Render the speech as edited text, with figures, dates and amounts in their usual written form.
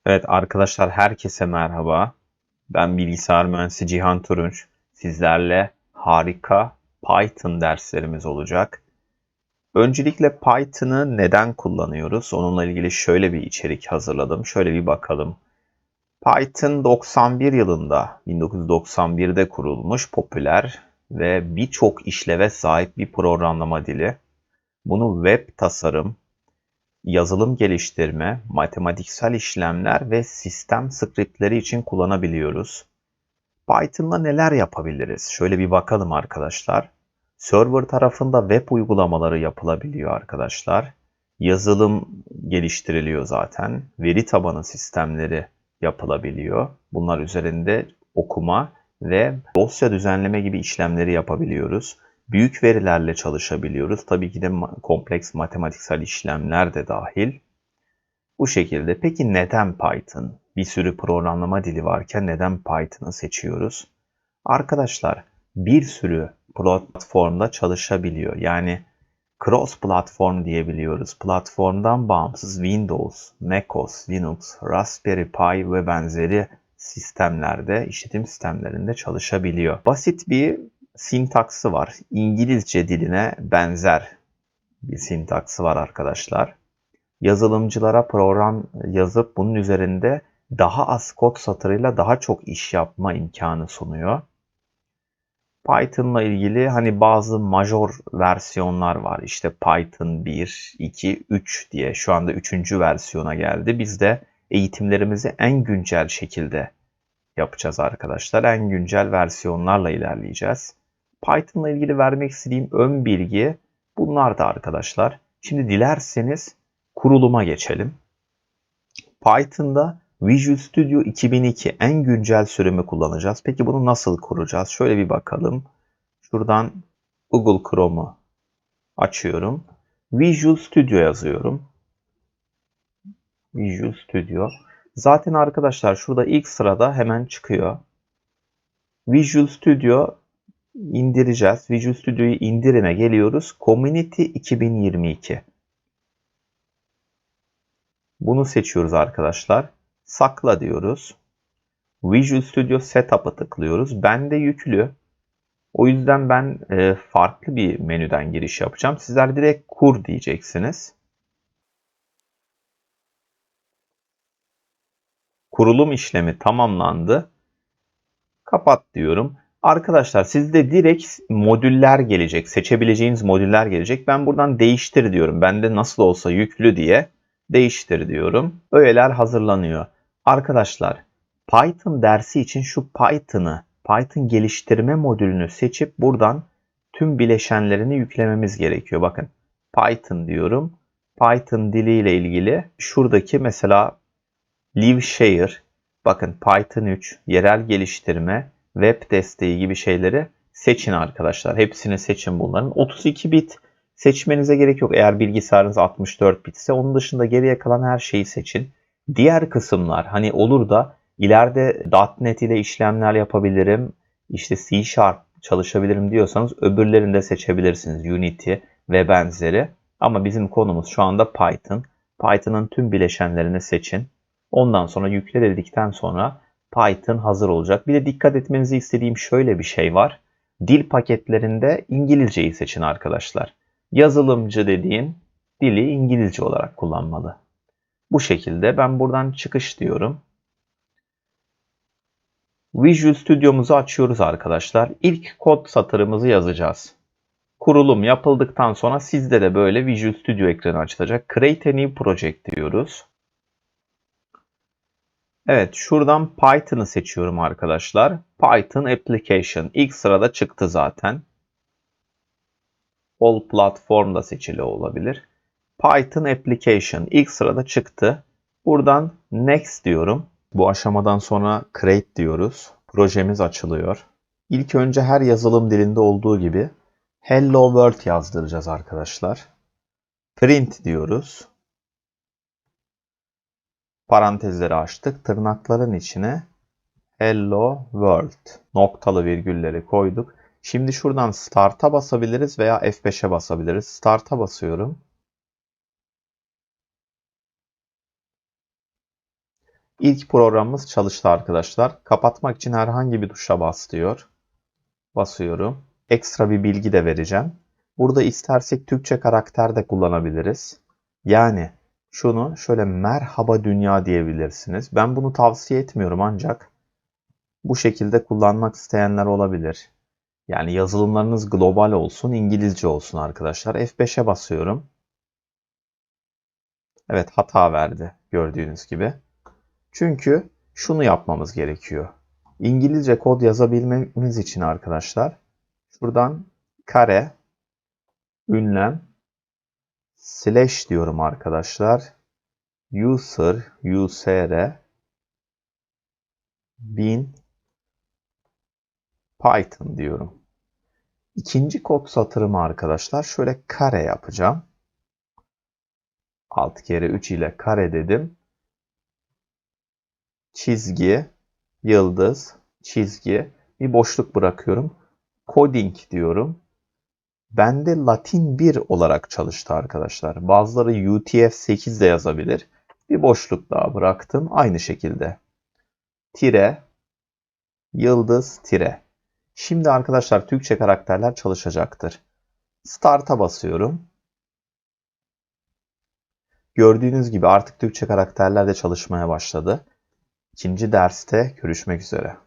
Evet arkadaşlar herkese merhaba. Ben bilgisayar mühendisi Cihan Turunç. Sizlerle harika Python derslerimiz olacak. Öncelikle Python'ı neden kullanıyoruz? Onunla ilgili şöyle bir içerik hazırladım. Şöyle bir bakalım. Python 91 yılında 1991'de kurulmuş popüler ve birçok işleve sahip bir programlama dili. Bunu web tasarım, yazılım geliştirme, matematiksel işlemler ve sistem skriptleri için kullanabiliyoruz. Python'la neler yapabiliriz? Şöyle bir bakalım arkadaşlar. Server tarafında web uygulamaları yapılabiliyor arkadaşlar. Yazılım geliştiriliyor zaten. Veri tabanı sistemleri yapılabiliyor. Bunlar üzerinde okuma ve dosya düzenleme gibi işlemleri yapabiliyoruz. Büyük verilerle çalışabiliyoruz. Tabii ki de kompleks matematiksel işlemler de dahil. Bu şekilde. Peki neden Python? Bir sürü programlama dili varken neden Python'ı seçiyoruz? Arkadaşlar bir sürü platformda çalışabiliyor. Yani cross platform diyebiliyoruz. Platformdan bağımsız Windows, macOS, Linux, Raspberry Pi ve benzeri sistemlerde, işletim sistemlerinde çalışabiliyor. Basit bir sintaksı var. İngilizce diline benzer bir sintaksı var arkadaşlar. Yazılımcılara program yazıp bunun üzerinde daha az kod satırıyla daha çok iş yapma imkanı sunuyor. Python'la ilgili hani bazı major versiyonlar var. İşte Python 1, 2, 3 diye şu anda 3. versiyona geldi. Biz de eğitimlerimizi en güncel şekilde yapacağız arkadaşlar. En güncel versiyonlarla ilerleyeceğiz. Python'la ilgili vermek istediğim ön bilgi bunlar da arkadaşlar. Şimdi dilerseniz kuruluma geçelim. Python'da Visual Studio 2002 en güncel sürümü kullanacağız. Peki bunu nasıl kuracağız? Şöyle bir bakalım. Şuradan Google Chrome'u açıyorum. Visual Studio yazıyorum. Visual Studio. Zaten arkadaşlar şurada ilk sırada hemen çıkıyor. Visual Studio indireceğiz. Visual Studio'yu indirine geliyoruz. Community 2022. Bunu seçiyoruz arkadaşlar. Sakla diyoruz. Visual Studio Setup'a tıklıyoruz. Bende yüklü. O yüzden ben farklı bir menüden giriş yapacağım. Sizler direkt kur diyeceksiniz. Kurulum işlemi tamamlandı. Kapat diyorum. Arkadaşlar sizde direkt modüller gelecek. Seçebileceğiniz modüller gelecek. Ben buradan değiştir diyorum. Bende nasıl olsa yüklü diye değiştir diyorum. Öğeler hazırlanıyor. Arkadaşlar Python dersi için şu Python geliştirme modülünü seçip buradan tüm bileşenlerini yüklememiz gerekiyor. Bakın Python diyorum. Python diliyle ilgili şuradaki mesela LiveShare, bakın Python 3, yerel geliştirme, web desteği gibi şeyleri seçin arkadaşlar. Hepsini seçin bunların. 32 bit seçmenize gerek yok eğer bilgisayarınız 64 bit ise. Onun dışında geriye kalan her şeyi seçin. Diğer kısımlar hani olur da ileride .NET ile işlemler yapabilirim, işte C# çalışabilirim diyorsanız öbürlerini de seçebilirsiniz. Unity ve benzeri. Ama bizim konumuz şu anda Python. Python'ın tüm bileşenlerini seçin. Ondan sonra yükle dedikten sonra Python hazır olacak. Bir de dikkat etmenizi istediğim şöyle bir şey var. Dil paketlerinde İngilizceyi seçin arkadaşlar. Yazılımcı dediğin dili İngilizce olarak kullanmalı. Bu şekilde ben buradan çıkış diyorum. Visual Studio'muzu açıyoruz arkadaşlar. İlk kod satırımızı yazacağız. Kurulum yapıldıktan sonra sizde de böyle Visual Studio ekranı açılacak. Create a new project diyoruz. Evet, şuradan Python'ı seçiyorum arkadaşlar. Python Application ilk sırada çıktı zaten. All platform da seçili olabilir. Python Application ilk sırada çıktı. Buradan Next diyorum. Bu aşamadan sonra Create diyoruz. Projemiz açılıyor. İlk önce her yazılım dilinde olduğu gibi Hello World yazdıracağız arkadaşlar. Print diyoruz. Parantezleri açtık. Tırnakların içine Hello World noktalı virgülleri koyduk. Şimdi şuradan Start'a basabiliriz veya F5'e basabiliriz. Start'a basıyorum. İlk programımız çalıştı arkadaşlar. Kapatmak için herhangi bir tuşa bas diyor. Basıyorum. Ekstra bir bilgi de vereceğim. Burada istersek Türkçe karakter de kullanabiliriz. Yani şunu şöyle merhaba dünya diyebilirsiniz. Ben bunu tavsiye etmiyorum ancak bu şekilde kullanmak isteyenler olabilir. Yani yazılımlarınız global olsun, İngilizce olsun arkadaşlar. F5'e basıyorum. Evet, hata verdi gördüğünüz gibi. Çünkü şunu yapmamız gerekiyor. İngilizce kod yazabilmemiz için arkadaşlar şuradan kare, ünlem, slash diyorum arkadaşlar. User 1000 Python diyorum. İkinci kod satırımı arkadaşlar şöyle kare yapacağım. 6 kere 3 ile kare dedim. Çizgi, yıldız, çizgi, bir boşluk bırakıyorum. Coding diyorum. Bende Latin 1 olarak çalıştı arkadaşlar. Bazıları UTF-8 de yazabilir. Bir boşluk daha bıraktım. Aynı şekilde. Tire, yıldız, tire. Şimdi arkadaşlar Türkçe karakterler çalışacaktır. Start'a basıyorum. Gördüğünüz gibi artık Türkçe karakterler de çalışmaya başladı. İkinci derste görüşmek üzere.